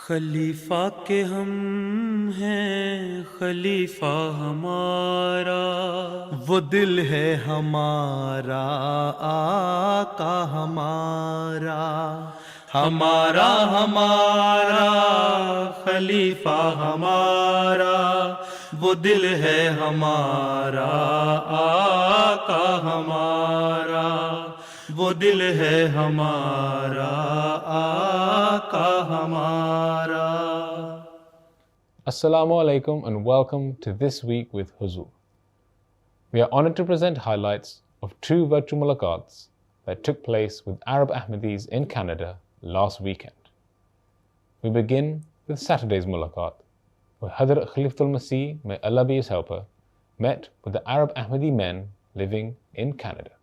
خلیفہ کے ہم ہیں خلیفہ ہمارا، وہ دل ہے ہمارا آقا ہمارا، ہمارا ہمارا خلیفہ ہمارا، وہ دل ہے ہمارا آقا ہمارا، وہ دل ہے ہمارا آقا ہمارا۔ Assalamu alaikum and welcome to This Week with Huzur. We are honored to present highlights of two virtual mulaqats that took place with Arab Ahmadis in Canada last weekend. We begin with Saturday's mulaqat, where Hazrat Khalifatul Masih, may Allah be his helper, met with the Arab Ahmadi men living in Canada.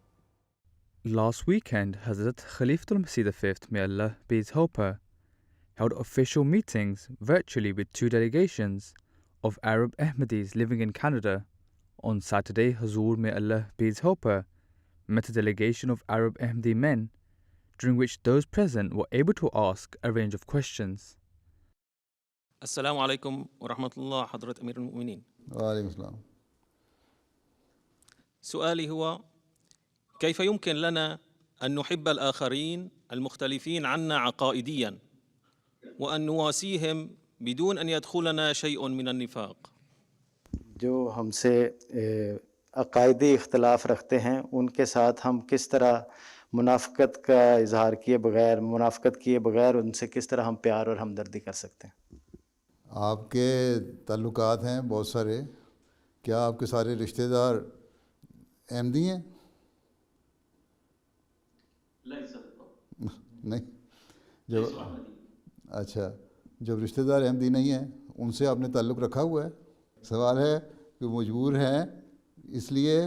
Last weekend, Hazrat Khalifatul Masih V, may Allah be his helper, held official meetings virtually with two delegations of Arab Ahmadis living in Canada. On Saturday, Huzur, may Allah be his helper, met a delegation of Arab Ahmadi men, during which those present were able to ask a range of questions. السلام عليكم ورحمة الله حضرة أمير المؤمنين. وعليكم السلام. سؤالي هو: كيف يمكن لنا أن نحب الآخرين المختلفين عنا عقائدياً وأن نواسيهم بدون أن يدخلنا شيء من النفاق؟ جو ہم سے عقائدی اختلاف رکھتے ہیں ان کے ساتھ ہم کس طرح منافقت کا اظہار کیے بغیر، منافقت کیے بغیر ان سے کس طرح ہم پیار اور ہمدردی کر سکتے ہیں؟ آپ کے تعلقات ہیں بہت سارے، کیا آپ کے سارے رشتہ دار احمدی ہیں؟ نہیں، جب اچھا، جب رشتہ دار احمدی نہیں ہیں ان سے آپ نے تعلق رکھا ہوا ہے؟ سوال ہے کہ مجبور ہیں، اس لیے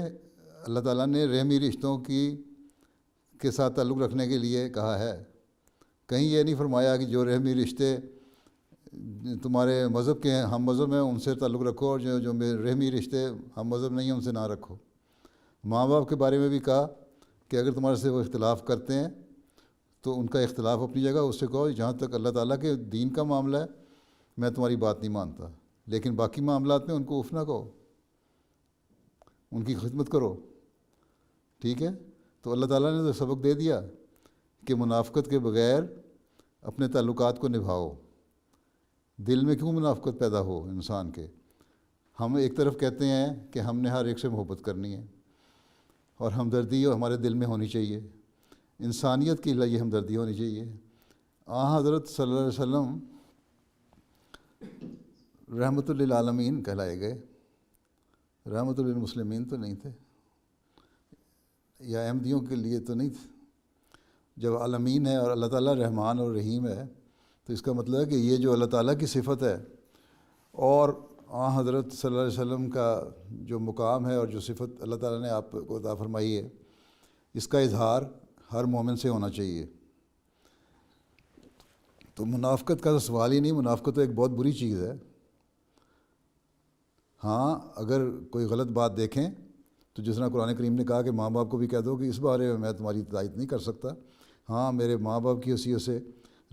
اللہ تعالیٰ نے رحمی رشتوں کے ساتھ تعلق رکھنے کے لیے کہا ہے۔ کہیں یہ نہیں فرمایا کہ جو رحمی رشتے تمہارے مذہب کے ہیں، ہم مذہب ہیں، ان سے تعلق رکھو، اور جو رحمی رشتے ہم مذہب نہیں ہیں ان سے نہ رکھو۔ ماں باپ کے بارے میں بھی کہا کہ اگر تمہارے سے وہ اختلاف کرتے ہیں تو ان کا اختلاف اپنی جگہ، اس سے کہو جہاں تک اللہ تعالیٰ کے دین کا معاملہ ہے میں تمہاری بات نہیں مانتا، لیکن باقی معاملات میں ان کو اف نہ کہو، ان کی خدمت کرو، ٹھیک ہے؟ تو اللہ تعالیٰ نے تو سبق دے دیا کہ منافقت کے بغیر اپنے تعلقات کو نبھاؤ۔ دل میں کیوں منافقت پیدا ہو انسان کے؟ ہم ایک طرف کہتے ہیں کہ ہم نے ہر ایک سے محبت کرنی ہے اور ہمدردی ہمارے دل میں ہونی چاہیے، انسانیت کے لیے ہمدردی ہونی چاہیے۔ حضرت صلی اللہ علیہ وسلم رحمت للعالمین کہلائے گئے، رحمت للمسلمین تو نہیں تھے، یا احمدیوں کے لیے تو نہیں تھے۔ جب عالمین ہے اور اللہ تعالیٰ رحمان اور رحیم ہے تو اس کا مطلب ہے کہ یہ جو اللہ تعالیٰ کی صفت ہے اور حضرت صلی اللہ علیہ وسلم کا جو مقام ہے اور جو صفت اللہ تعالیٰ نے آپ کو عطا فرمائی ہے، اس کا اظہار ہر مومن سے ہونا چاہیے۔ تو منافقت کا تو سوال ہی نہیں، منافقت تو ایک بہت بری چیز ہے۔ ہاں، اگر کوئی غلط بات دیکھیں تو جس طرح قرآن کریم نے کہا کہ ماں باپ کو بھی کہہ دو کہ اس بارے میں تمہاری تائید نہیں کر سکتا، ہاں میرے ماں باپ کی حیثیت سے،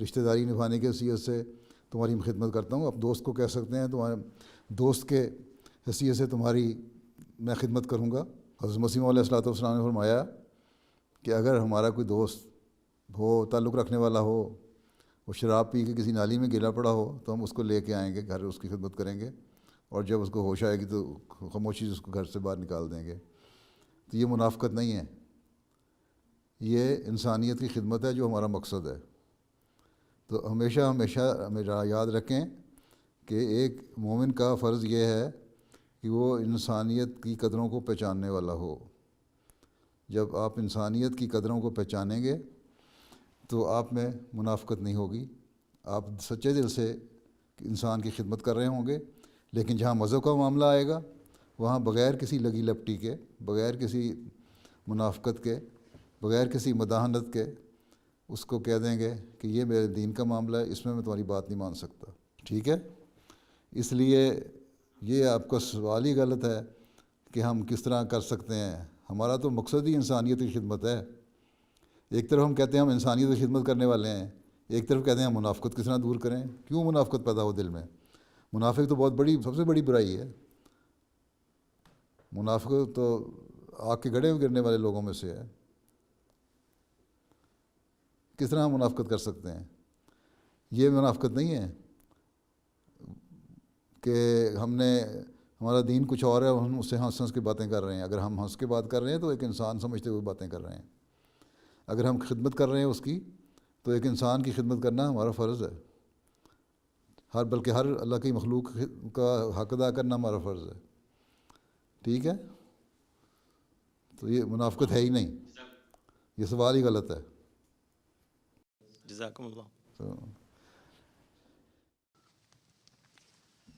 رشتہ داری نبھانے کی حیثیت سے تمہاری خدمت کرتا ہوں۔ اب دوست کو کہہ سکتے ہیں تمہارے دوست کے حیثیت سے تمہاری میں خدمت کروں گا۔ حضرت مسیح علیہ الصلوۃ والسلام نے فرمایا کہ اگر ہمارا کوئی دوست ہو، تعلق رکھنے والا ہو، وہ شراب پی کے کسی نالی میں گرا پڑا ہو تو ہم اس کو لے کے آئیں گے گھر، اس کی خدمت کریں گے، اور جب اس کو ہوش آئے گی تو خاموشی سے اس کو گھر سے باہر نکال دیں گے۔ تو یہ منافقت نہیں ہے، یہ انسانیت کی خدمت ہے جو ہمارا مقصد ہے۔ تو ہمیشہ یاد رکھیں کہ ایک مومن کا فرض یہ ہے کہ وہ انسانیت کی قدروں کو پہچاننے والا ہو۔ جب آپ انسانیت کی قدروں کو پہچانیں گے تو آپ میں منافقت نہیں ہوگی، آپ سچے دل سے انسان کی خدمت کر رہے ہوں گے۔ لیکن جہاں مذہب کا معاملہ آئے گا وہاں بغیر کسی لگی لپٹی کے، بغیر کسی منافقت کے، بغیر کسی مداحنت کے اس کو کہہ دیں گے کہ یہ میرے دین کا معاملہ ہے، اس میں تمہاری بات نہیں مان سکتا، ٹھیک ہے؟ اس لیے یہ آپ کا سوال ہی غلط ہے کہ ہم کس طرح کر سکتے ہیں۔ ہمارا تو مقصد ہی انسانیت کی خدمت ہے۔ ایک طرف ہم کہتے ہیں ہم انسانیت کی خدمت کرنے والے ہیں، ایک طرف کہتے ہیں ہم منافقت کس طرح دور کریں، کیوں منافقت پیدا ہو دل میں؟ منافق تو بہت بڑی، سب سے بڑی برائی ہے۔ منافق تو آگ کے گڑھے میں گرنے والے لوگوں میں سے ہے۔ کس طرح ہم منافقت کر سکتے ہیں؟ یہ منافقت نہیں ہے کہ ہمارا دین کچھ اور ہے اور ہم اس سے ہنس کے باتیں کر رہے ہیں۔ اگر ہم ہنس کے بات کر رہے ہیں تو ایک انسان سمجھتے ہوئے باتیں کر رہے ہیں۔ اگر ہم خدمت کر رہے ہیں اس کی، تو ایک انسان کی خدمت کرنا ہمارا فرض ہے، بلکہ ہر اللہ کی مخلوق کا حق ادا کرنا ہمارا فرض ہے۔ ٹھیک ہے؟ تو یہ منافقت ہے ہی نہیں، یہ سوال ہی غلط ہے۔ جزاکم اللہ۔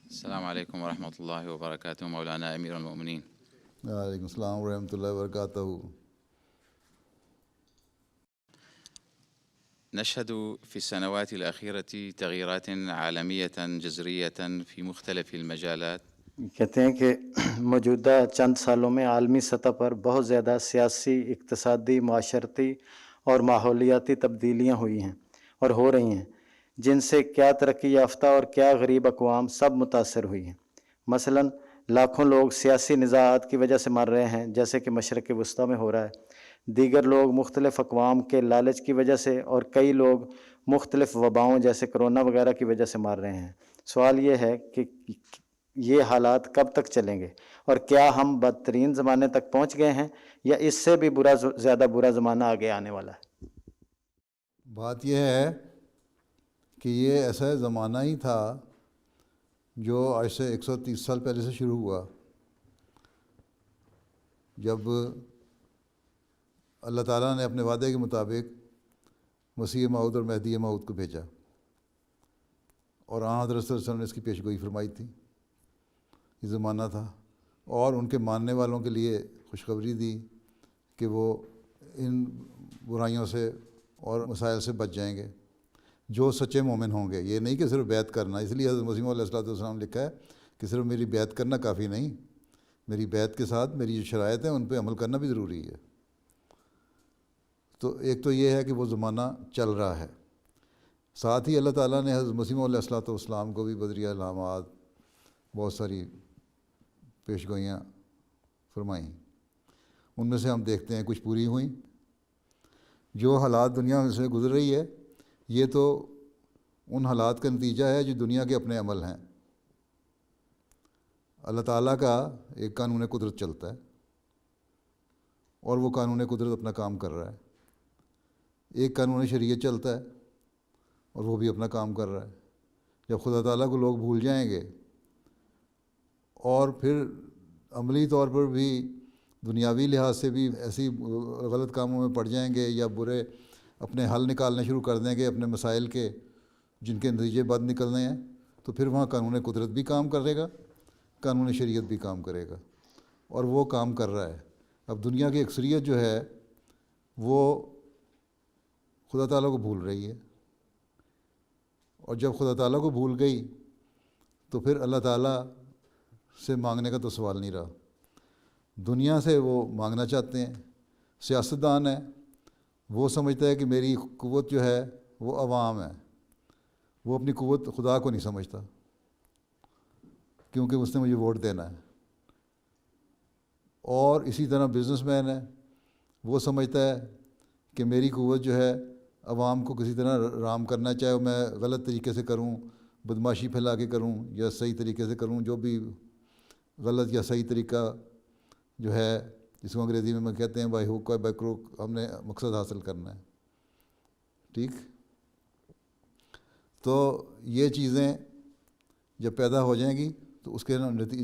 السلام علیکم ورحمۃ اللہ وبرکاتہ مولانا امیر المؤمنین۔ وعلیکم السلام ورحمۃ اللہ وبرکاتہ۔ نشهد في السنوات الأخيرة تغييرات عالمية جذرية في مختلف المجالات۔ کہتے ہیں کہ موجودہ چند سالوں میں عالمی سطح پر بہت زیادہ سیاسی، اقتصادی، معاشرتی اور ماحولیاتی تبدیلیاں ہوئی ہیں اور ہو رہی ہیں، جن سے کیا ترقی یافتہ اور کیا غریب اقوام سب متاثر ہوئی ہیں۔ مثلاً لاکھوں لوگ سیاسی نزاعات کی وجہ سے مر رہے ہیں، جیسے کہ مشرق وسطیٰ میں ہو رہا ہے۔ دیگر لوگ مختلف اقوام کے لالچ کی وجہ سے، اور کئی لوگ مختلف وباؤں جیسے کرونا وغیرہ کی وجہ سے مر رہے ہیں۔ سوال یہ ہے کہ یہ حالات کب تک چلیں گے، اور کیا ہم بدترین زمانے تک پہنچ گئے ہیں، یا اس سے بھی زیادہ برا زمانہ آگے آنے والا ہے؟ بات یہ ہے کہ یہ ایسا زمانہ ہی تھا جو آج سے 130 سال پہلے سے شروع ہوا، جب اللہ تعالیٰ نے اپنے وعدے کے مطابق مسیح موعود اور مہدی موعود کو بھیجا، اور حضرت صلی اللہ علیہ وسلم نے اس کی پیش گوئی فرمائی تھی۔ یہ زمانہ تھا، اور ان کے ماننے والوں کے لیے خوشخبری دی کہ وہ ان برائیوں سے اور مسائل سے بچ جائیں گے جو سچے مومن ہوں گے۔ یہ نہیں کہ صرف بیعت کرنا، اس لیے حضرت مسیح علیہ السلام لکھا ہے کہ صرف میری بیعت کرنا کافی نہیں، میری بیعت کے ساتھ میری جو شرائط ہیں ان پہ عمل کرنا بھی ضروری ہے۔ تو ایک تو یہ ہے کہ وہ زمانہ چل رہا ہے، ساتھ ہی اللہ تعالیٰ نے حضرت مسیح علیہ السلام کو بھی بدریہ علامات، بہت ساری پیش گوئیاں فرمائیں۔ ان میں سے ہم دیکھتے ہیں کچھ پوری ہوئیں۔ جو حالات دنیا میں سے گزر رہی ہے، یہ تو ان حالات کا نتیجہ ہے جو دنیا کے اپنے عمل ہیں۔ اللہ تعالیٰ کا ایک قانون قدرت چلتا ہے، اور وہ قانون قدرت اپنا کام کر رہا ہے۔ ایک قانون شریعت چلتا ہے، اور وہ بھی اپنا کام کر رہا ہے۔ جب خدا تعالیٰ کو لوگ بھول جائیں گے، اور پھر عملی طور پر بھی دنیاوی لحاظ سے بھی ایسی غلط کاموں میں پڑ جائیں گے، یا برے اپنے حل نکالنے شروع کر دیں گے اپنے مسائل کے، جن کے نتیجے بد نکلنے ہیں، تو پھر وہاں قانون قدرت بھی کام کرے گا، قانون شریعت بھی کام کرے گا، اور وہ کام کر رہا ہے۔ اب دنیا کی اکثریت جو ہے وہ خدا تعالیٰ کو بھول رہی ہے، اور جب خدا تعالیٰ کو بھول گئی تو پھر اللہ تعالیٰ سے مانگنے کا تو سوال نہیں رہا۔ دنیا سے وہ مانگنا چاہتے ہیں۔ سیاستدان ہے، وہ سمجھتا ہے کہ میری قوت جو ہے وہ عوام ہے، وہ اپنی قوت خدا کو نہیں سمجھتا، کیونکہ اس نے مجھے ووٹ دینا ہے۔ اور اسی طرح بزنس مین ہے، وہ سمجھتا ہے کہ میری قوت جو ہے عوام کو کسی طرح رام کرنا، چاہے میں غلط طریقے سے کروں، بدماشی پھیلا کے کروں، یا صحیح طریقے سے کروں، جو بھی غلط یا صحیح طریقہ جو ہے، جس کو انگریزی میں کہتے ہیں بائی ہوک اور بائی کروک، ہم نے مقصد حاصل کرنا ہے۔ ٹھیک؟ تو یہ چیزیں جب پیدا ہو جائیں گی تو اس کے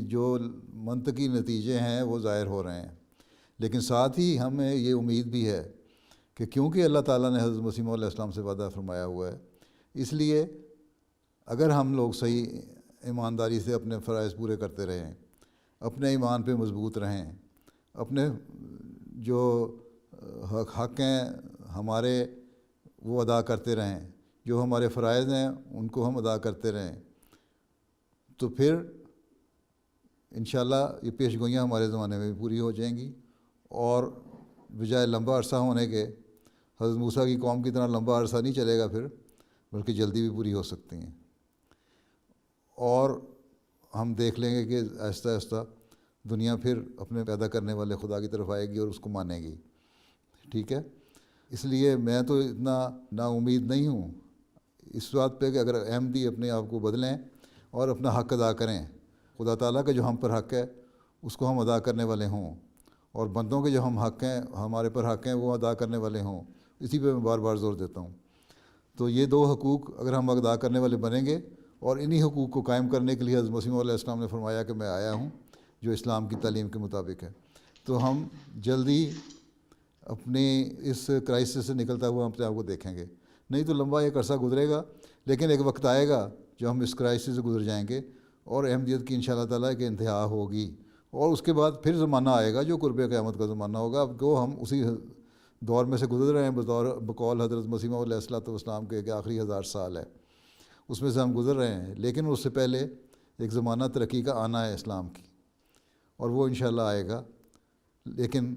جو منطقی نتیجے ہیں وہ ظاہر ہو رہے ہیں۔ لیکن ساتھ ہی ہمیں یہ امید بھی ہے کہ کیونکہ اللہ تعالیٰ نے حضرت مسیح علیہ السلام سے وعدہ فرمایا ہوا ہے، اس لیے اگر ہم لوگ صحیح ایمانداری سے اپنے فرائض پورے کرتے رہیں، اپنے ایمان پہ مضبوط رہیں، اپنے جو حق ہیں ہمارے وہ ادا کرتے رہیں، جو ہمارے فرائض ہیں ان کو ہم ادا کرتے رہیں، تو پھر انشاءاللہ یہ پیش گوئیاں ہمارے زمانے میں بھی پوری ہو جائیں گی، اور بجائے لمبا عرصہ ہونے کے حضرت موسیٰ کی قوم کی طرح لمبا عرصہ نہیں چلے گا، پھر بلکہ جلدی بھی پوری ہو سکتی ہیں، اور ہم دیکھ لیں گے کہ آہستہ آہستہ دنیا پھر اپنے پیدا کرنے والے خدا کی طرف آئے گی اور اس کو مانے گی. ٹھیک ہے، اس لیے میں تو اتنا نا امید نہیں ہوں اس بات پہ کہ اگر احمدی اپنے آپ کو بدلیں اور اپنا حق ادا کریں، خدا تعالیٰ کا جو ہم پر حق ہے اس کو ہم ادا کرنے والے ہوں، اور بندوں کے جو ہم حق ہیں ہمارے پر حق ہیں وہ ادا کرنے والے ہوں. اسی پہ میں بار بار زور دیتا ہوں. تو یہ دو حقوق اگر ہم ادا کرنے والے بنیں گے، اور انہی حقوق کو قائم کرنے کے لیے حضرت مسیح علیہ السلام نے فرمایا کہ میں آیا ہوں جو اسلام کی تعلیم کے مطابق ہے، تو ہم جلدی اپنی اس کرائسس سے نکلتا ہوا ہم اپنے آپ کو دیکھیں گے. نہیں تو لمبا ایک عرصہ گزرے گا، لیکن ایک وقت آئے گا جو ہم اس کرائسس سے گزر جائیں گے اور احمدیت کی انشاءاللہ تعالیٰ کہ انتہا ہوگی، اور اس کے بعد پھر زمانہ آئے گا جو قرب قیامت کا زمانہ ہوگا. اب وہ ہم اسی دور میں سے گزر رہے ہیں بقول حضرت مسیح علیہ السلام کے کہ آخری 1000 سال ہے، اس میں سے ہم گزر رہے ہیں. لیکن اس سے پہلے ایک زمانہ ترقی کا آنا ہے اسلام کی، اور وہ انشاءاللہ آئے گا. لیکن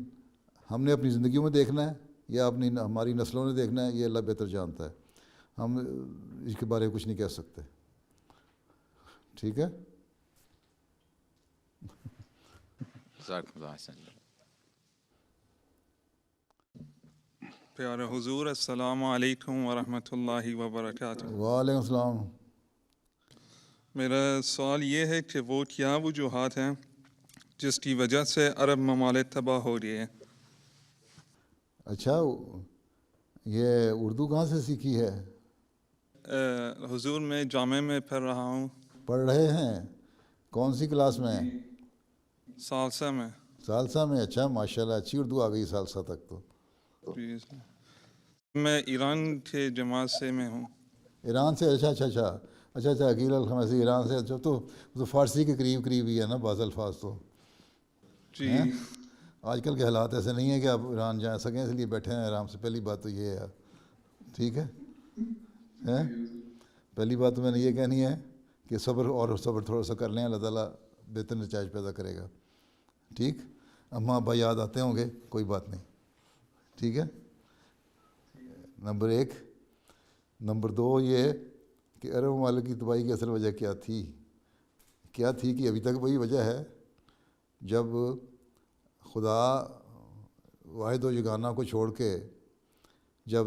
ہم نے اپنی زندگیوں میں دیکھنا ہے یا ہماری نسلوں نے دیکھنا ہے، یہ اللہ بہتر جانتا ہے. ہم اس کے بارے میں کچھ نہیں کہہ سکتے. ٹھیک ہے. جزاکم اللہ احسن. پیارے حضور، السلام علیکم ورحمۃ اللہ وبرکاتہ. وعلیکم السلام. میرا سوال یہ ہے کہ وہ کیا وجوہات ہیں جس کی وجہ سے عرب ممالک تباہ ہو رہی ہے؟ اچھا، یہ اردو کہاں سے سیکھی ہے؟ حضور میں جامعہ میں پڑھ رہا ہوں. پڑھ رہے ہیں؟ کون سی کلاس میں؟ ثالثہ میں. ثالثہ میں. اچھا، ماشاءاللہ اچھی اردو آ گئی ثالثہ تک تو. جی، میں ایران کے جماعت سے میں ہوں. ایران سے؟ اچھا عقیل الخمیسی ایران سے. اچھا، تو فارسی کے قریب ہی ہے نا بعض الفاظ تو. جی. آج کل کے حالات ایسے نہیں ہیں کہ آپ ایران جا سکیں، اس لیے بیٹھے ہیں آرام سے. پہلی بات تو یہ ہے. ٹھیک ہے. پہلی بات تو میں نے یہ کہنی ہے کہ صبر تھوڑا سا کر لیں، اللہ تعالیٰ بہتر نتائج پیدا کرے گا. ٹھیک. اماں ابا یاد آتے ہوں گے، کوئی بات نہیں. ٹھیک ہے. نمبر 1. نمبر 2 یہ کہ عرب ممالک کی تباہی کی اصل وجہ کیا تھی کہ ابھی تک وہی وجہ ہے. جب خدا واحد و یگانہ کو چھوڑ کے جب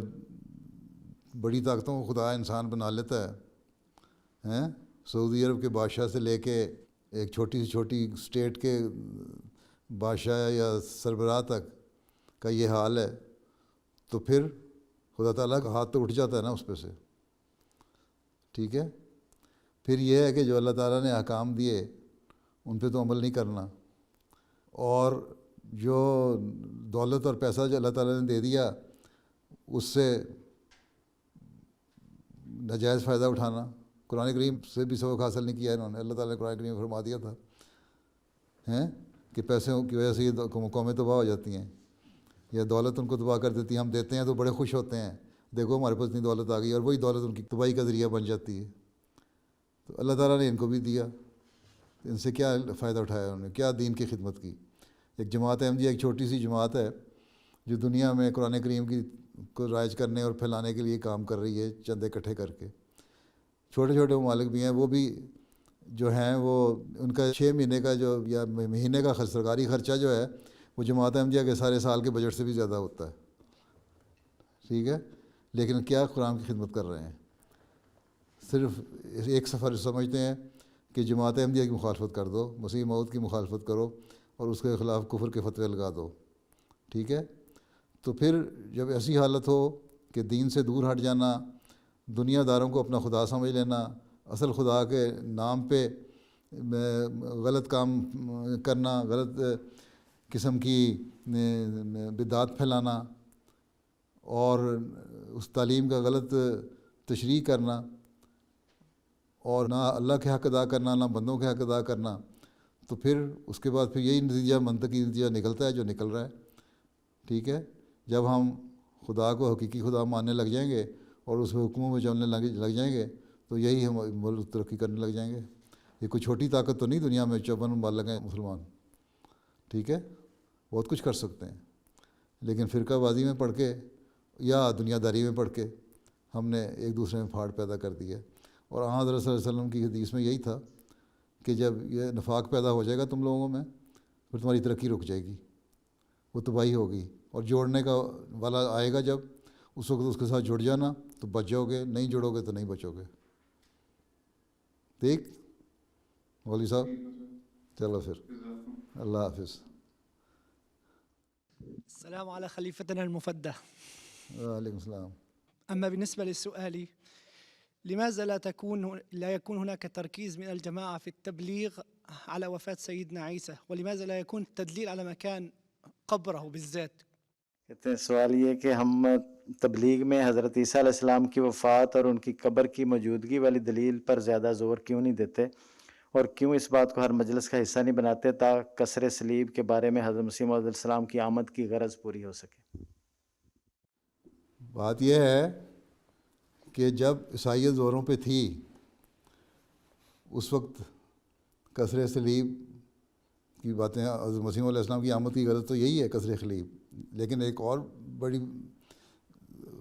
بڑی طاقتوں کو خدا انسان بنا لیتا ہے، سعودی عرب کے بادشاہ سے لے کے ایک چھوٹی سے چھوٹی اسٹیٹ کے بادشاہ یا سربراہ تک کا یہ حال ہے، تو پھر خدا تعالیٰ کا ہاتھ تو اٹھ جاتا ہے نا اس پہ سے. ٹھیک ہے. پھر یہ ہے کہ جو اللہ تعالیٰ نے احکام دیے ان پہ تو عمل نہیں کرنا، اور جو دولت اور پیسہ جو اللہ تعالیٰ نے دے دیا اس سے ناجائز فائدہ اٹھانا. قرآن کریم سے بھی سبق حاصل نہیں کیا انہوں نے. اللہ تعالیٰ نے قرآن کریم میں فرما دیا تھا کہ پیسوں کی وجہ سے یہ قومیں تباہ ہو جاتی ہیں، یا دولت ان کو تباہ کر دیتی ہے. ہم دیتے ہیں تو بڑے خوش ہوتے ہیں، دیکھو ہمارے پاس اتنی دولت آ گئی، اور وہی دولت ان کی تباہی کا ذریعہ بن جاتی ہے. تو اللہ تعالیٰ نے ان کو بھی دیا، ان سے کیا فائدہ اٹھایا انہوں نے، کیا دین کی خدمت کی. ایک جماعت احمدیہ ایک چھوٹی سی جماعت ہے جو دنیا میں قرآن کریم کو رائج کرنے اور پھیلانے کے لیے کام کر رہی ہے، چندے اکٹھے کر کے. چھوٹے چھوٹے ممالک بھی ہیں، وہ بھی جو ہیں وہ ان کا 6 مہینے کا جو یا مہینے کا سرکاری خرچہ جو ہے وہ جماعت احمدیہ کے سارے سال کے بجٹ سے بھی زیادہ ہوتا ہے. ٹھیک ہے. لیکن کیا قرآن کی خدمت کر رہے ہیں. صرف ایک سفر سمجھتے ہیں کہ جماعت احمدیہ کی مخالفت کر دو، مسیح موعود کی مخالفت کرو اور اس کے خلاف کفر کے فتوے لگا دو. ٹھیک ہے. تو پھر جب ایسی حالت ہو کہ دین سے دور ہٹ جانا، دنیا داروں کو اپنا خدا سمجھ لینا، اصل خدا کے نام پہ غلط کام کرنا، غلط قسم کی بدعات پھیلانا اور اس تعلیم کا غلط تشریح کرنا، اور نہ اللہ کے حق ادا کرنا نہ بندوں کے حق ادا کرنا، تو پھر اس کے بعد پھر یہی نتیجہ منطقی نتیجہ نکلتا ہے جو نکل رہا ہے. ٹھیک ہے. جب ہم خدا کو حقیقی خدا ماننے لگ جائیں گے اور اس حکموں میں چلنے لگ جائیں گے تو یہی ہم ملک ترقی کرنے لگ جائیں گے. یہ کوئی چھوٹی طاقت تو نہیں دنیا میں 54 ممالک ہیں مسلمان. ٹھیک ہے. بہت کچھ کر سکتے ہیں، لیکن فرقہ بازی میں پڑھ کے یا دنیا داری میں پڑھ کے ہم نے ایک دوسرے میں پھاڑ پیدا کر دی ہے۔ اور حضرت صلی اللہ علیہ وسلم کی حدیث میں یہی تھا کہ جب یہ نفاق پیدا ہو جائے گا تم لوگوں میں، پھر تمہاری ترقی رک جائے گی، وہ تباہی ہوگی، اور جوڑنے کا والا آئے گا جب، اس وقت اس کے ساتھ جڑ جانا تو بچ جاؤ گے، نہیں جڑو گے تو نہیں بچو گے۔ ٹھیک مولوی صاحب، چلو پھر اللہ حافظ۔ السلام على خليفتنا المفدى. وعلیکم السلام۔ أما بالنسبة لسؤالي، لماذا لا يكون هناك تركيز من الجماعة في التبليغ على وفاة سيدنا عيسى، ولماذا لا يكون التدليل على مكان قبره بالذات؟ کہتے ہیں سوال یہ کہ ہم تبلیغ میں حضرت عیسیٰ علیہ السلام کی وفات اور ان کی قبر کی موجودگی والی دلیل پر زیادہ زور کیوں نہیں دیتے، اور کیوں اس بات کو ہر مجلس کا حصہ نہیں بناتے تاکہ کسر صلیب کے بارے میں حضرت مسیح موعود علیہ السلام کی آمد کی غرض پوری ہو سکے؟ بات یہ ہے کہ جب عیسائیت زوروں پہ تھی اس وقت کسر صلیب کی باتیں، حضرت مسیح علیہ السلام کی آمد کی غرض تو یہی ہے کسر صلیب، لیکن ایک اور بڑی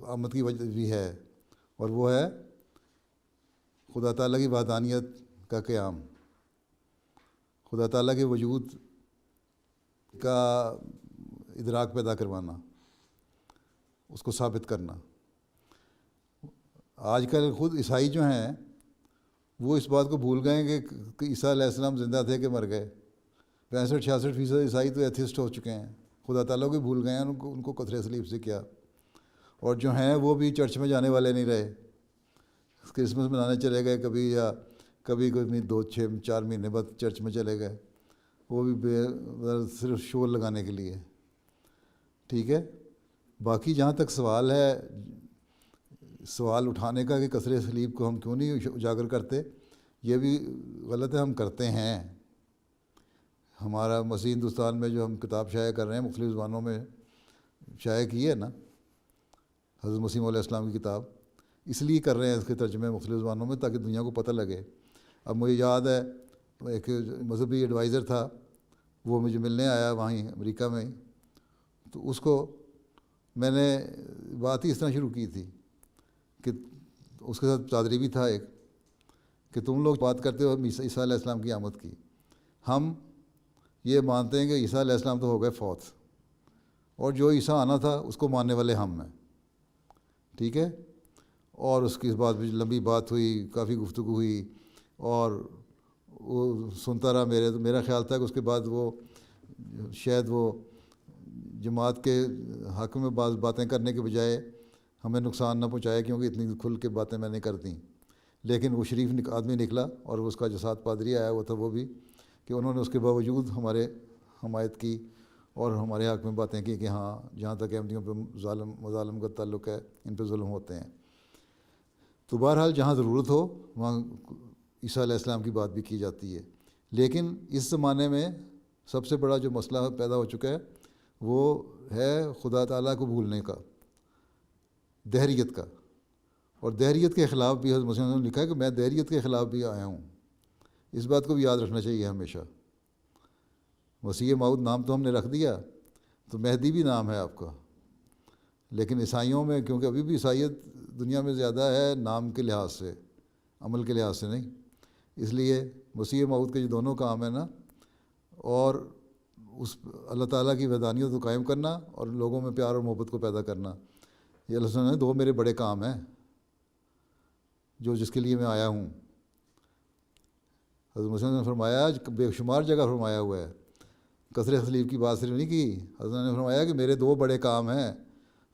آمد کی وجہ بھی ہے، اور وہ ہے خدا تعالیٰ کی وحدانیت کا قیام، خدا تعالیٰ کے وجود کا ادراک پیدا کروانا، اس کو ثابت کرنا۔ آج کل خود عیسائی جو ہیں وہ اس بات کو بھول گئے کہ عیسیٰ علیہ السلام زندہ تھے کہ مر گئے۔ 65-66% عیسائی تو ایتھسٹ ہو چکے ہیں، خدا تعالیٰ کو بھول گئے ہیں، ان کو کسر صلیب سے کیا۔ اور جو ہیں وہ بھی چرچ میں جانے والے نہیں رہے، کرسمس منانے چلے گئے کبھی، یا کبھی کوئی 2-4 مہینے بعد چرچ میں چلے گئے، وہ بھی صرف شور لگانے کے لیے۔ ٹھیک ہے، باقی جہاں تک سوال ہے، سوال اٹھانے کا کہ کسر صلیب کو ہم کیوں نہیں اجاگر کرتے، یہ بھی غلط ہے، ہم کرتے ہیں۔ ہمارا مسیح ہندوستان میں جو ہم کتاب شائع کر رہے ہیں، مختلف زبانوں میں شائع کی ہے نا حضرت مسیح علیہ السلام کی کتاب، اس لیے کر رہے ہیں اس کے ترجمے مختلف زبانوں میں تاکہ دنیا کو پتہ لگے۔ اب مجھے یاد ہے ایک مذہبی ایڈوائزر تھا، وہ مجھے ملنے آیا وہیں امریکہ میں، تو اس کو میں نے بات ہی اس طرح شروع کی تھی کہ اس کے ساتھ پادری بھی تھا ایک، کہ تم لوگ بات کرتے ہو عیسیٰ علیہ السلام کی آمد کی، ہم یہ مانتے ہیں کہ عیسیٰ علیہ السلام تو ہو گئے فوت، اور جو عیسیٰ آنا تھا اس کو ماننے والے ہم ہیں۔ ٹھیک ہے، اور اس کی اس بات پہ لمبی بات ہوئی، کافی گفتگو ہوئی، اور وہ سنتا رہا۔ میرا خیال تھا کہ اس کے بعد وہ شاید وہ جماعت کے حق میں بعض باتیں کرنے کے بجائے ہمیں نقصان نہ پہنچائے، کیونکہ اتنی کھل کے باتیں میں نے کر دیں، لیکن وہ شریف آدمی نکلا، اور اس کا جو ساتھ پادری آیا ہوا تھا وہ بھی، کہ انہوں نے اس کے باوجود ہمارے حمایت کی اور ہمارے حق میں باتیں کی کہ ہاں جہاں تک احمدیوں پہ مظالم کا تعلق ہے، ان پہ ظلم ہوتے ہیں۔ تو بہرحال جہاں ضرورت ہو وہاں عیسیٰ علیہ السلام کی بات بھی کی جاتی ہے، لیکن اس زمانے میں سب سے بڑا جو مسئلہ پیدا ہو چکا ہے وہ ہے خدا تعالیٰ کو بھولنے کا، دہریت کا، اور دہریت کے خلاف بھی حضرت مسیح نے لکھا ہے کہ میں دہریت کے خلاف بھی آیا ہوں۔ اس بات کو بھی یاد رکھنا چاہیے ہمیشہ۔ مسیح موعود نام تو ہم نے رکھ دیا، تو مہدی بھی نام ہے آپ کا، لیکن عیسائیوں میں کیونکہ ابھی بھی عیسائیت دنیا میں زیادہ ہے نام کے لحاظ سے، عمل کے لحاظ سے نہیں، اس لیے مسیح موعود کے جو دونوں کام ہیں نا، اور اس اللہ تعالیٰ کی وحدانیت کو قائم کرنا اور لوگوں میں پیار اور محبت کو پیدا کرنا، یہ اللہ تعالیٰ نے 2 میرے بڑے کام ہیں جس کے لیے میں آیا ہوں۔ حضرت مسیح نے فرمایا، بے شمار جگہ فرمایا ہوا ہے، کسر صلیب کی بات صرف نہیں کی، حضرت نے فرمایا کہ میرے 2 بڑے کام ہیں،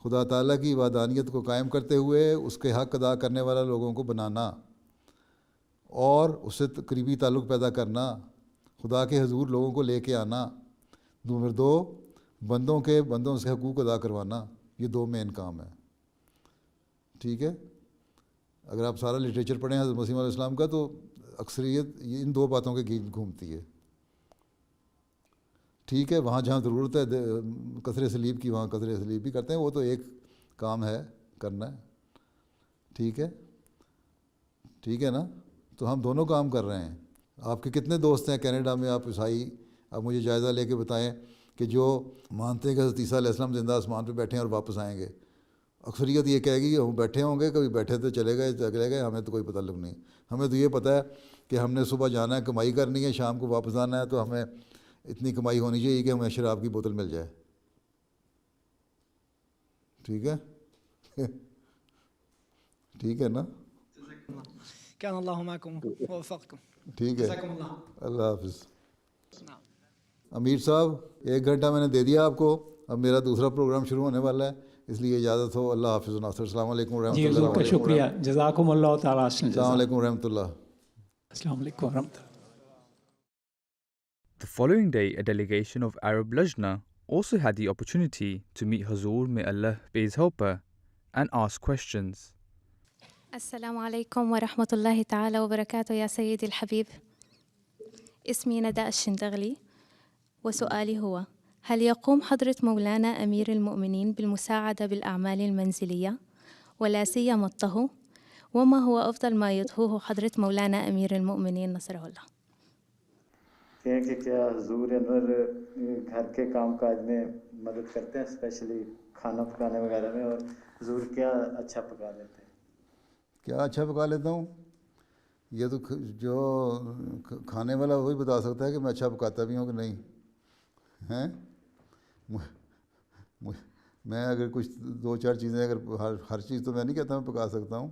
خدا تعالیٰ کی وحدانیت کو قائم کرتے ہوئے اس کے حق ادا کرنے والا لوگوں کو بنانا، اور اس سے قریبی تعلق پیدا کرنا، خدا کے حضور لوگوں کو لے کے آنا، نمبر 2 بندوں سے حقوق ادا کروانا۔ یہ 2 مین کام ہیں۔ ٹھیک ہے، اگر آپ سارا لٹریچر پڑھیں حضرت مسیح علیہ السلام کا تو اکثریت ان 2 باتوں کے گرد گھومتی ہے۔ ٹھیک ہے، وہاں جہاں ضرورت ہے کسر صلیب کی وہاں کسر صلیب بھی کرتے ہیں، وہ تو ایک کام ہے کرنا ہے۔ ٹھیک ہے، ٹھیک ہے نا، تو ہم دونوں کام کر رہے ہیں۔ آپ کے کتنے دوست ہیں کینیڈا میں، آپ عیسائی، آپ مجھے جائزہ لے کے بتائیں کہ جو مانتے ہیں کہ حضرت عیسیٰ علیہ السلام زندہ آسمان پہ بیٹھے ہیں اور واپس آئیں گے، اکثریت یہ کہے گی ہم بیٹھے ہوں گے، کبھی بیٹھے تو چلے گئے، ہمیں تو کوئی تعلق نہیں. ہمیں تو یہ پتہ ہے کہ ہم نے صبح جانا ہے، کمائی کرنی ہے، شام کو واپس آنا ہے، تو ہمیں اتنی کمائی ہونی چاہیے کہ ہمیں شراب کی بوتل مل جائے. ٹھیک ہے ٹھیک ہے نا؟ كان الله معكم ووفقكم. ٹھیک ہے، جزاكم الله. اللہ حافظ. نعم. امیر صاحب 1 گھنٹہ میں نے دے دیا آپ کو، اب میرا دوسرا پروگرام شروع ہونے والا ہے، اس لیے اجازت ہو. اللہ حافظ ناصر. السلام علیکم ورحمۃ جی حضور کا شکریہ، جزاکم اللہ تعالیٰ. السلام علیکم ورحمۃ اللہ. السلام علیکم ورحمۃ اللہ. The following day, a delegation of Arab Lajna also had the opportunity to meet Hazur, may Allah be his helper, and ask questions. السلام عليكم ورحمة الله تعالى وبركاته يا سيدي الحبيب. اسمي نداء الشندغلي، وسؤالي هو: هل يقوم حضرة مولانا أمير المؤمنين بالمساعدة بالأعمال المنزلية ولا سيما الطهو؟ وما هو أفضل ما يطهوه حضرة مولانا أمير المؤمنين نصره الله؟ کہ کیا حضور انور گھر کے کام کاج میں مدد کرتے ہیں، اسپیشلی کھانا پکانے وغیرہ میں، اور حضور کیا اچھا پکا لیتے ہیں؟ کیا اچھا پکا لیتا ہوں؟ یہ تو جو کھانے والا وہی بتا سکتا ہے کہ میں اچھا پکاتا بھی ہوں کہ نہیں ہیں. میں اگر کچھ 2-4 چیزیں، اگر ہر چیز تو میں نہیں کہتا میں پکا سکتا ہوں،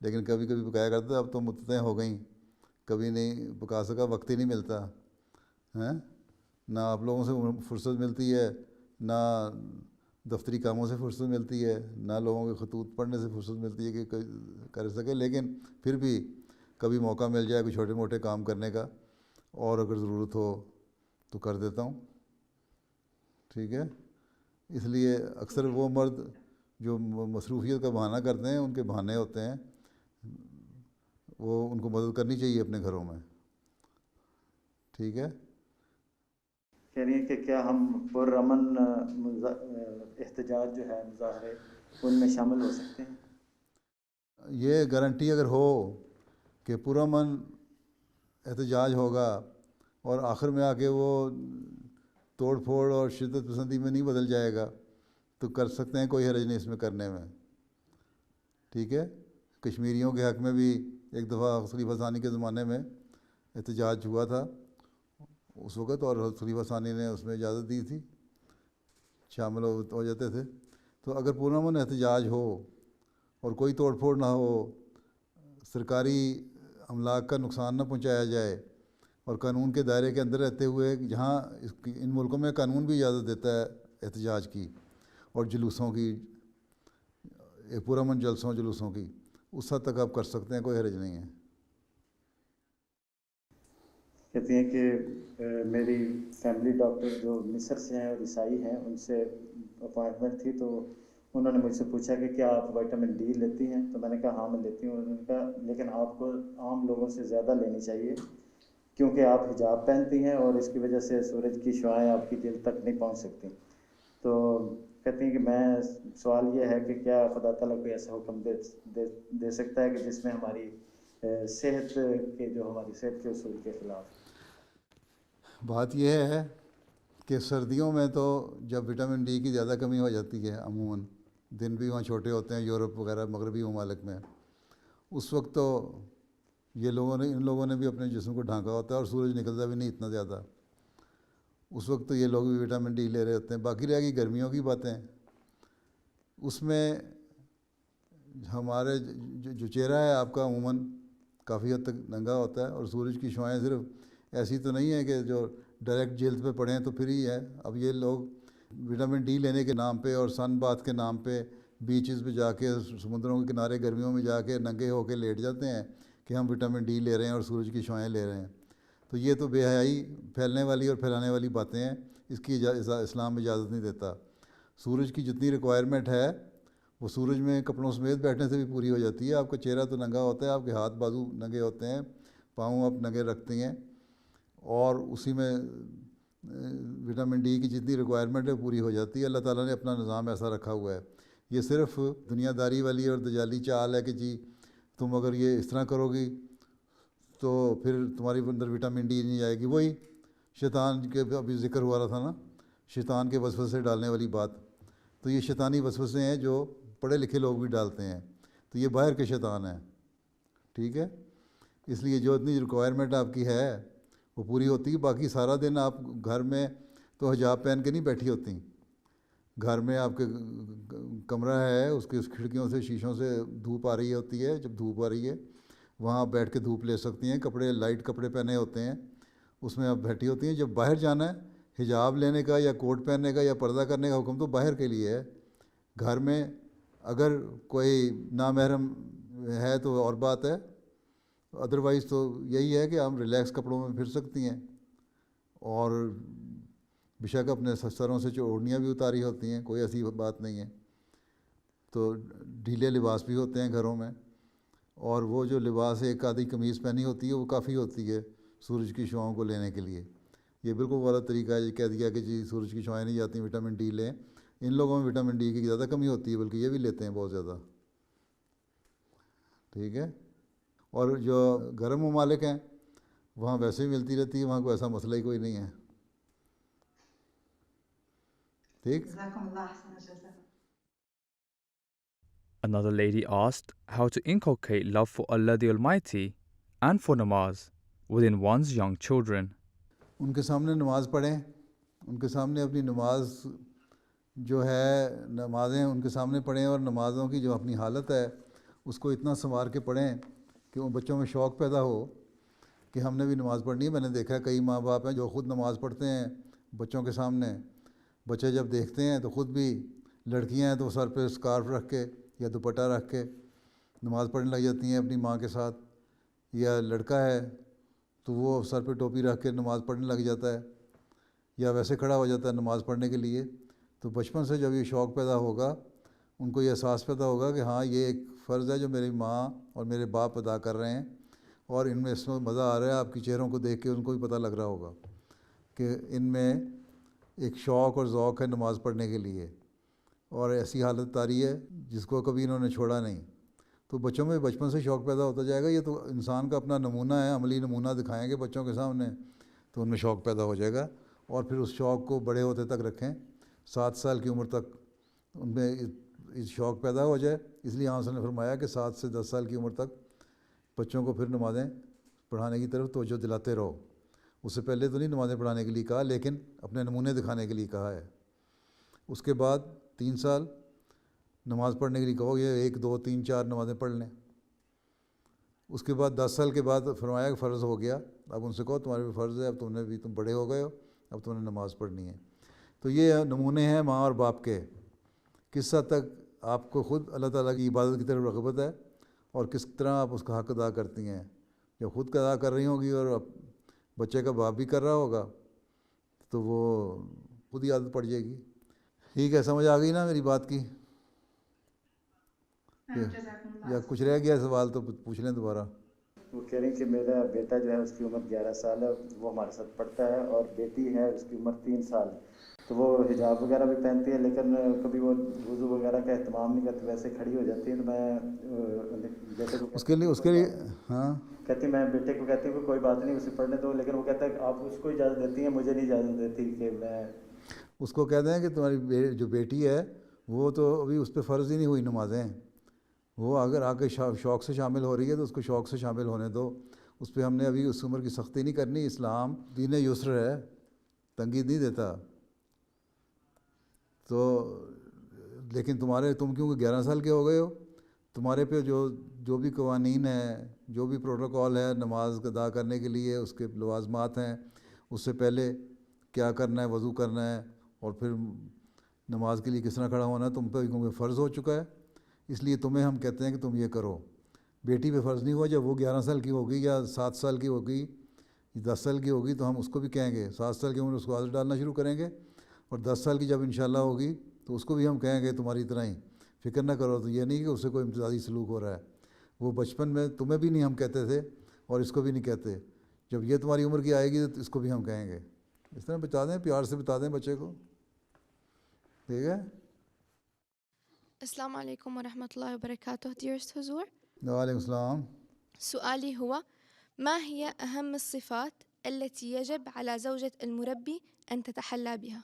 لیکن کبھی کبھی پکایا کرتا. اب تو مدتیں ہو گئیں، کبھی نہیں پکا سکا، وقت ہی نہیں ملتا ہیں. نہ آپ لوگوں سے فرصت ملتی ہے، نہ دفتری کاموں سے فرصت ملتی ہے، نہ لوگوں کے خطوط پڑھنے سے فرصت ملتی ہے کہ کر سکے. لیکن پھر بھی کبھی موقع مل جائے کوئی چھوٹے موٹے کام کرنے کا، اور اگر ضرورت ہو تو کر دیتا ہوں. ٹھیک ہے. اس لیے اکثر وہ مرد جو مصروفیت کا بہانہ کرتے ہیں، ان کے بہانے ہوتے ہیں، وہ ان کو مدد کرنی چاہیے اپنے گھروں میں. ٹھیک ہے. کہہ رہی ہیں کہ کیا ہم پرامن احتجاج جو ہے، مظاہرے، ان میں شامل ہو سکتے ہیں؟ یہ گارنٹی اگر ہو کہ پرامن احتجاج ہوگا اور آخر میں آ کے وہ توڑ پھوڑ اور شدت پسندی میں نہیں بدل جائے گا، تو کر سکتے ہیں، کوئی حرج نہیں اس میں کرنے میں. ٹھیک ہے. کشمیریوں کے حق میں بھی ایک دفعہ خلیفہ ثانی کے زمانے میں احتجاج ہوا تھا اس وقت، اور خلیفہ ثانی نے اس میں اجازت دی تھی، شامل ہو جاتے تھے. تو اگر پرامن احتجاج ہو اور کوئی توڑ پھوڑ نہ ہو، سرکاری املاک کا نقصان نہ پہنچایا جائے، اور قانون کے دائرے کے اندر رہتے ہوئے، جہاں ان ملکوں میں قانون بھی اجازت دیتا ہے احتجاج کی اور جلوسوں کی، پرامن جلوسوں کی، اس حد تک آپ کر سکتے ہیں، کوئی حرج نہیں ہے. کہتی ہیں کہ میری فیملی ڈاکٹر جو مصر سے ہیں اور عیسائی ہیں، ان سے اپوائنٹمنٹ تھی، تو انہوں نے مجھ سے پوچھا کہ کیا آپ وٹامن ڈی لیتی ہیں؟ تو میں نے کہا ہاں میں لیتی ہوں. انہوں نے کہا لیکن آپ کو عام لوگوں سے زیادہ لینی چاہیے، کیونکہ آپ حجاب پہنتی ہیں اور اس کی وجہ سے سورج کی شعاعیں آپ کی دل تک نہیں پہنچ سکتی. تو کہتی ہیں کہ میں سوال یہ ہے کہ کیا خدا تعالیٰ کوئی ایسا حکم دے سکتا ہے کہ جس میں ہماری صحت کے اصول کے خلاف؟ بات یہ ہے کہ سردیوں میں تو جب وٹامن ڈی کی زیادہ کمی ہو جاتی ہے، عموماً دن بھی وہاں چھوٹے ہوتے ہیں یورپ وغیرہ مغربی ممالک میں، اس وقت تو ان لوگوں نے بھی اپنے جسم کو ڈھانکا ہوتا ہے اور سورج نکلتا بھی نہیں اتنا زیادہ. اس وقت تو یہ لوگ بھی وٹامن ڈی لے رہے ہوتے ہیں. باقی رہ گئی گرمیوں کی باتیں. اس میں ہمارے جو چہرہ ہے آپ کا عموماً کافی حد تک ننگا ہوتا ہے، اور سورج کی شعاعیں صرف ایسی تو نہیں ہے کہ جو ڈائریکٹ جلد پہ پڑیں تو پھر ہی ہے. اب یہ لوگ وٹامن ڈی لینے کے نام پہ اور سن باتھ کے نام پہ بیچز پہ جا کے، سمندروں کے کنارے گرمیوں میں جا کے ننگے ہو کے لیٹ جاتے ہیں کہ ہم وٹامن ڈی لے رہے ہیں اور سورج کی شعاعیں لے رہے ہیں. تو یہ تو بے حیائی پھیلنے والی اور پھیلانے والی باتیں ہیں. اس کی اسلام اجازت نہیں دیتا. سورج کی جتنی ریکوائرمنٹ ہے وہ سورج میں کپڑوں سمیت بیٹھنے سے بھی پوری ہو جاتی ہے. آپ کا چہرہ تو ننگا ہوتا ہے، آپ کے ہاتھ بازو ننگے ہوتے ہیں، پاؤں آپ ننگے رکھتے ہیں، اور اسی میں وٹامن ڈی کی جتنی ریکوائرمنٹ ہے پوری ہو جاتی ہے. اللہ تعالیٰ نے اپنا نظام ایسا رکھا ہوا ہے. یہ صرف دنیا داری والی اور دجالی چال ہے کہ جی تم اگر یہ اس طرح کرو گی تو پھر تمہاری اندر وٹامن ڈی نہیں آئے گی. وہی شیطان کے ابھی ذکر ہوا رہا تھا نا، شیطان کے وسوسے ڈالنے والی بات. تو یہ شیطانی وسوسے ہیں جو پڑھے لکھے لوگ بھی ڈالتے ہیں، تو یہ باہر کے شیطان ہیں، ٹھیک ہے. اس لیے جو اتنی ریکوائرمنٹ آپ کی ہے وہ پوری ہوتی ہے. باقی سارا دن آپ گھر میں تو حجاب پہن کے نہیں بیٹھی ہوتی. گھر میں آپ کے کمرہ ہے، اس کے کھڑکیوں سے شیشوں سے دھوپ آ رہی ہوتی ہے. جب دھوپ آ رہی ہے وہاں آپ بیٹھ کے دھوپ لے سکتی ہیں. کپڑے لائٹ کپڑے پہنے ہوتے ہیں، اس میں آپ بیٹھی ہوتی ہیں. جب باہر جانا ہے حجاب لینے کا یا کوٹ پہننے کا یا پردہ کرنے کا حکم تو باہر کے لیے ہے. گھر میں اگر کوئی نامحرم ہے تو اور بات ہے، ادروائز تو یہی ہے کہ ہم ریلیکس کپڑوں میں پھر سکتی ہیں. اور بے شک اپنے سروں سے اوڑھنیاں بھی اتاری ہوتی ہیں، کوئی ایسی بات نہیں ہے. تو ڈھیلے لباس بھی ہوتے ہیں گھروں میں. اور وہ جو لباس ایک آدھی قمیض پہنی ہوتی ہے وہ کافی ہوتی ہے سورج کی شعاؤں کو لینے کے لیے. یہ بالکل غلط طریقہ ہے. یہ کہہ دیا کہ جی سورج کی شعائیں نہیں جاتی، وٹامن ڈی لیں. ان لوگوں میں وٹامن ڈی کی زیادہ کمی ہوتی ہے، بلکہ یہ بھی لیتے ہیں بہت زیادہ، ٹھیک ہے. اور جو گرم ممالک ہیں وہاں ویسے ہی ملتی رہتی ہے، وہاں کوئی ایسا مسئلہ ہی کوئی نہیں ہے، ٹھیک. Another lady asked how to inculcate love for Allah the Almighty and for namaz within one's young children. ان کے سامنے نماز پڑھیں، ان کے سامنے اپنی نماز جو ہے نمازیں ان کے سامنے پڑھیں، اور نمازوں کی جو اپنی حالت ہے اس کو اتنا سنوار کے پڑھیں کہ ان بچوں میں شوق پیدا ہو کہ ہم نے بھی نماز پڑھنی ہے. میں نے دیکھا ہے کئی ماں باپ ہیں جو خود نماز پڑھتے ہیں بچوں کے سامنے. بچے جب دیکھتے ہیں تو خود بھی، لڑکیاں ہیں تو سر پہ اسکارف رکھ کے یا دوپٹہ رکھ کے نماز پڑھنے لگ جاتی ہیں اپنی ماں کے ساتھ. یا لڑکا ہے تو وہ سر پہ ٹوپی رکھ کے نماز پڑھنے لگ جاتا ہے، یا ویسے کھڑا ہو جاتا ہے نماز پڑھنے کے لیے. تو بچپن سے جب یہ شوق پیدا ہوگا، ان کو یہ احساس پیدا ہوگا کہ ہاں یہ ایک فرض ہے جو میری ماں اور میرے باپ ادا کر رہے ہیں، اور ان میں اس میں مزہ آ رہا ہے. آپ کی چہروں کو دیکھ کے ان کو بھی پتہ لگ رہا ہوگا کہ ان میں ایک شوق اور ذوق ہے نماز پڑھنے کے لیے، اور ایسی حالت طاری ہے جس کو کبھی انہوں نے چھوڑا نہیں. تو بچوں میں بچپن سے شوق پیدا ہوتا جائے گا. یہ تو انسان کا اپنا نمونہ ہے، عملی نمونہ دکھائیں گے بچوں کے سامنے تو ان میں شوق پیدا ہو جائے گا. اور پھر اس شوق کو بڑے ہوتے تک رکھیں، 7 سال کی عمر تک ان میں شوق پیدا ہو جائے. اس لیے آپ نے فرمایا کہ 7 سے 10 سال کی عمر تک بچوں کو پھر نمازیں پڑھانے کی طرف توجہ دلاتے رہو. اس سے پہلے تو نہیں نمازیں پڑھانے کے لیے کہا، لیکن اپنے نمونے دکھانے کے لیے کہا ہے. اس کے بعد 3 سال نماز پڑھنے کے لیے کہو، یہ 1 2 3 4 نمازیں پڑھ لیں. اس کے بعد 10 سال کے بعد فرمایا کہ فرض ہو گیا. اب ان سے کہو تمہارے بھی فرض ہے، اب تم بڑے ہو گئے ہو، اب تم نے نماز پڑھنی ہے. تو یہ نمونے ہیں ماں اور باپ کے. کس حد تک آپ کو خود اللہ تعالیٰ کی عبادت کی طرف رغبت ہے، اور کس طرح آپ اس کا حق ادا کرتی ہیں. جب خود ادا کر رہی ہوں گی اور بچے کا باپ بھی کر رہا ہوگا تو وہ خود ہی عادت پڑ جائے گی. ٹھیک ہے، سمجھ آ گئی نا میری بات کی؟ یا کچھ رہ گیا سوال تو پوچھ لیں دوبارہ. وہ کہہ رہی ہیں کہ میرا بیٹا جو ہے اس کی عمر 11 سال ہے، وہ ہمارے ساتھ پڑھتا ہے، اور بیٹی ہے اس کی عمر 3 سال. تو وہ حجاب وغیرہ بھی پہنتی ہے، لیکن کبھی وہ وضو وغیرہ کا اہتمام نہیں کرتی، ویسے کھڑی ہو جاتی ہے. تو میں بیٹے کو اس کے لیے ہاں کہتی، میں بیٹے کو کہتی ہوں کہ کوئی بات نہیں اسے پڑھنے دو، لیکن وہ کہتا ہے کہ آپ اس کو اجازت دیتی ہیں، مجھے نہیں اجازت دیتی. کہ میں اس کو کہتے ہیں کہ تمہاری جو بیٹی ہے وہ تو ابھی اس پہ فرض ہی نہیں ہوئی نمازیں. وہ اگر آ کے شوق سے شامل ہو رہی ہے تو اس کو شوق سے شامل ہونے دو. اس پہ ہم نے ابھی اس عمر کی سختی نہیں کرنی. اسلام دین یسر ہے، تنگی نہیں دیتا. تو لیکن تم کیونکہ 11 سال کے ہو گئے ہو، تمہارے پہ جو بھی قوانین ہیں، جو بھی پروٹوکول ہے نماز ادا کرنے کے لیے، اس کے لوازمات ہیں، اس سے پہلے کیا کرنا ہے، وضو کرنا ہے، اور پھر نماز کے لیے کس طرح کھڑا ہونا ہے، تم پہ کیونکہ فرض ہو چکا ہے. اس لیے تمہیں ہم کہتے ہیں کہ تم یہ کرو. بیٹی پہ فرض نہیں ہوا. جب وہ 11 سال کی ہوگی یا 7 سال کی ہوگی، 10 سال کی ہوگی، تو ہم اس کو بھی کہیں گے. 7 سال کی عمر اس کو عادت ڈالنا شروع کریں گے، اور 10 سال کی جب انشاءاللہ ہوگی تو اس کو بھی ہم کہیں گے تمہاری طرح ہی فکر نہ کرو. تو یہ نہیں کہ اس سے کوئی امتیازی سلوک ہو رہا ہے. وہ بچپن میں تمہیں بھی نہیں ہم کہتے تھے اور اس کو بھی نہیں کہتے. جب یہ تمہاری عمر کی آئے گی تو اس کو بھی ہم کہیں گے. اس طرح بتا دیں، پیار سے بتا دیں بچے کو، ٹھیک ہے. السلام علیکم ورحمة الله وبركاته. Dearest حضور، وعلیکم السلام. سؤالي هو: ما هي أهم الصفات التي يجب على زوجة المربي أن تتحلى بها؟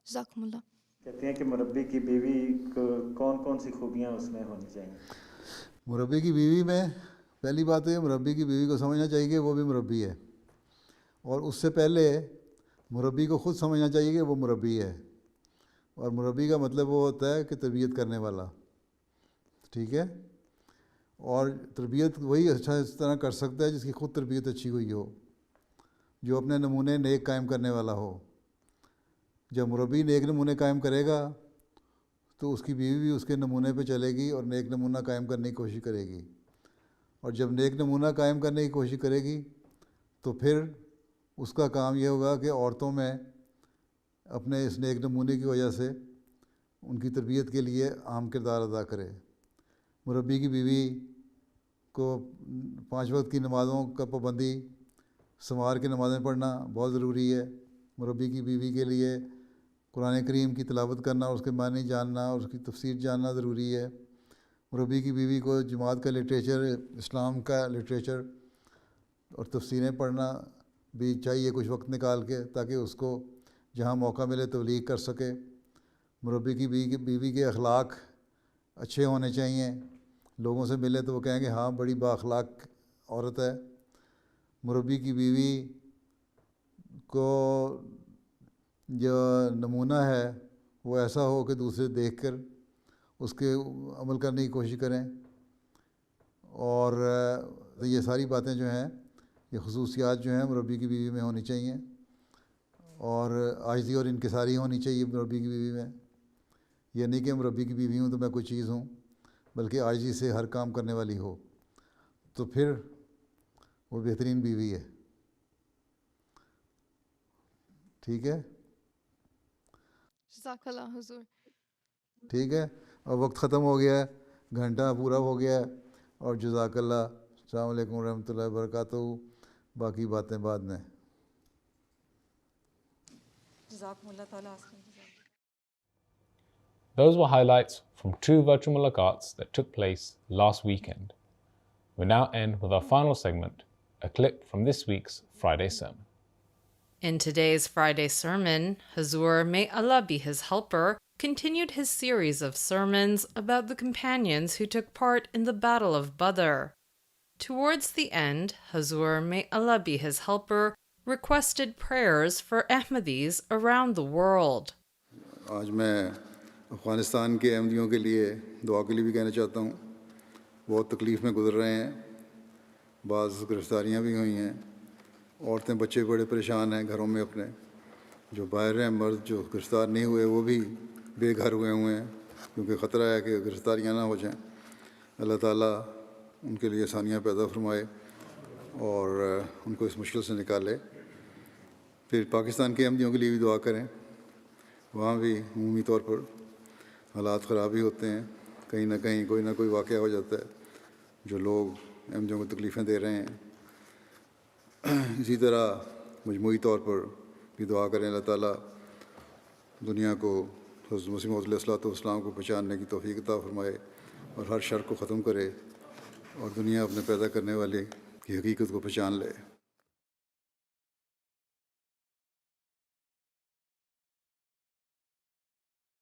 جزاكم الله. کہتے ہیں کہ مربی کی بیوی کو کون کون سی خوبیاں اس میں ہونی چاہیے؟ مربی کی بیوی میں پہلی بات تو یہ مربی کی بیوی کو سمجھنا چاہیے کہ وہ بھی مربی ہے، اور اس سے پہلے مربی کو خود سمجھنا چاہیے کہ وہ مربی ہے، اور مربی کا مطلب وہ ہوتا ہے کہ تربیت کرنے والا، ٹھیک ہے؟ اور تربیت وہی اچھا اس طرح کر سکتا ہے جس کی خود تربیت اچھی ہوئی ہو، جو اپنے نمونے نیک قائم کرنے والا ہو۔ جب مربی نیک نمونے قائم کرے گا تو اس کی بیوی بھی اس کے نمونے پہ چلے گی اور نیک نمونہ قائم کرنے کی کوشش کرے گی، اور جب نیک نمونہ قائم کرنے کی کوشش کرے گی تو پھر اس کا کام یہ ہوگا کہ عورتوں میں اپنے اس نیک نمونے کی وجہ سے ان کی تربیت کے لیے اہم کردار ادا کرے۔ مربی کی بیوی کو 5 وقت کی نمازوں کا پابندی، سنوار کے نمازیں پڑھنا بہت ضروری ہے۔ مربی کی بیوی کے لیے قرآن کریم کی تلاوت کرنا اور اس کے معنی جاننا اور اس کی تفسیر جاننا ضروری ہے۔ مربی کی بیوی کو جماعت کا لٹریچر، اسلام کا لٹریچر اور تفسیریں پڑھنا بھی چاہیے کچھ وقت نکال کے، تاکہ اس کو جہاں موقع ملے تبلیغ کر سکے۔ مربی کی بیوی کے اخلاق اچھے ہونے چاہیے، لوگوں سے ملے تو وہ کہیں گے ہاں بڑی با اخلاق عورت ہے۔ مربی کی بیوی کو جو نمونہ ہے وہ ایسا ہو کہ دوسرے دیکھ کر اس کے عمل کرنے کی کوشش کریں، اور یہ ساری باتیں جو ہیں، یہ خصوصیات جو ہیں مربی کی بیوی میں ہونی چاہیے، اور عاجزی اور انکساری ہونی چاہیے مربی کی بیوی میں۔ یہ نہیں کہ مربی کی بیوی ہوں تو میں کوئی چیز ہوں، بلکہ عاجزی سے ہر کام کرنے والی ہو، تو پھر وہ بہترین بیوی ہے، ٹھیک ہے؟ جزاک اللہ حضور۔ ٹھیک ہے، اور وقت ختم ہو گیا ہے، گھنٹہ پورا ہو گیا ہے، اور جزاک اللہ۔ السلام علیکم ورحمۃ اللہ وبرکاتہ۔ باقی باتیں بعد میں۔ جزاکم اللہ تعالیٰ۔ Those were highlights from 2 virtual mulaqats that took place last weekend. We now end with our final segment, a clip from this week's Friday sermon. In today's Friday sermon, Hazur, may Allah be his helper, continued his series of sermons about the companions who took part in the Battle of Badr. Towards the end, Hazur, may Allah be his helper, requested prayers for Ahmadis around the world. آج میں افغانستان کے احمدیوں کے لیے دعا کے لیے بھی کہنا چاہتا ہوں۔ بہت تکلیف میں گزر رہے ہیں، بعض گرفتاریاں بھی ہوئی ہیں، عورتیں بچے بڑے پریشان ہیں گھروں میں اپنے، جو باہر ہیں مرد جو گرفتار نہیں ہوئے وہ بھی بے گھر ہوئے ہیں، کیونکہ خطرہ ہے کہ گرفتاریاں نہ ہو جائیں۔ اللہ تعالیٰ ان کے لیے آسانیاں پیدا فرمائے اور ان کو اس مشکل سے نکالے۔ پھر پاکستان کے احمدیوں کے لیے بھی دعا کریں، وہاں بھی عمومی طور پر حالات خراب ہی ہوتے ہیں، کہیں نہ کہیں کوئی نہ کوئی واقعہ ہو جاتا ہے جو لوگ احمدیوں کو تکلیفیں دے رہے ہیں۔ اسی طرح مجموعی طور پر بھی دعا کریں، اللہ تعالیٰ دنیا کو حضرت مسیح موعود علیہ الصلوۃ والسلام کو پہچاننے کی توفیق عطا فرمائے اور ہر شر کو ختم کرے، اور دنیا اپنے پیدا کرنے والے کی حقیقت کو پہچان لے۔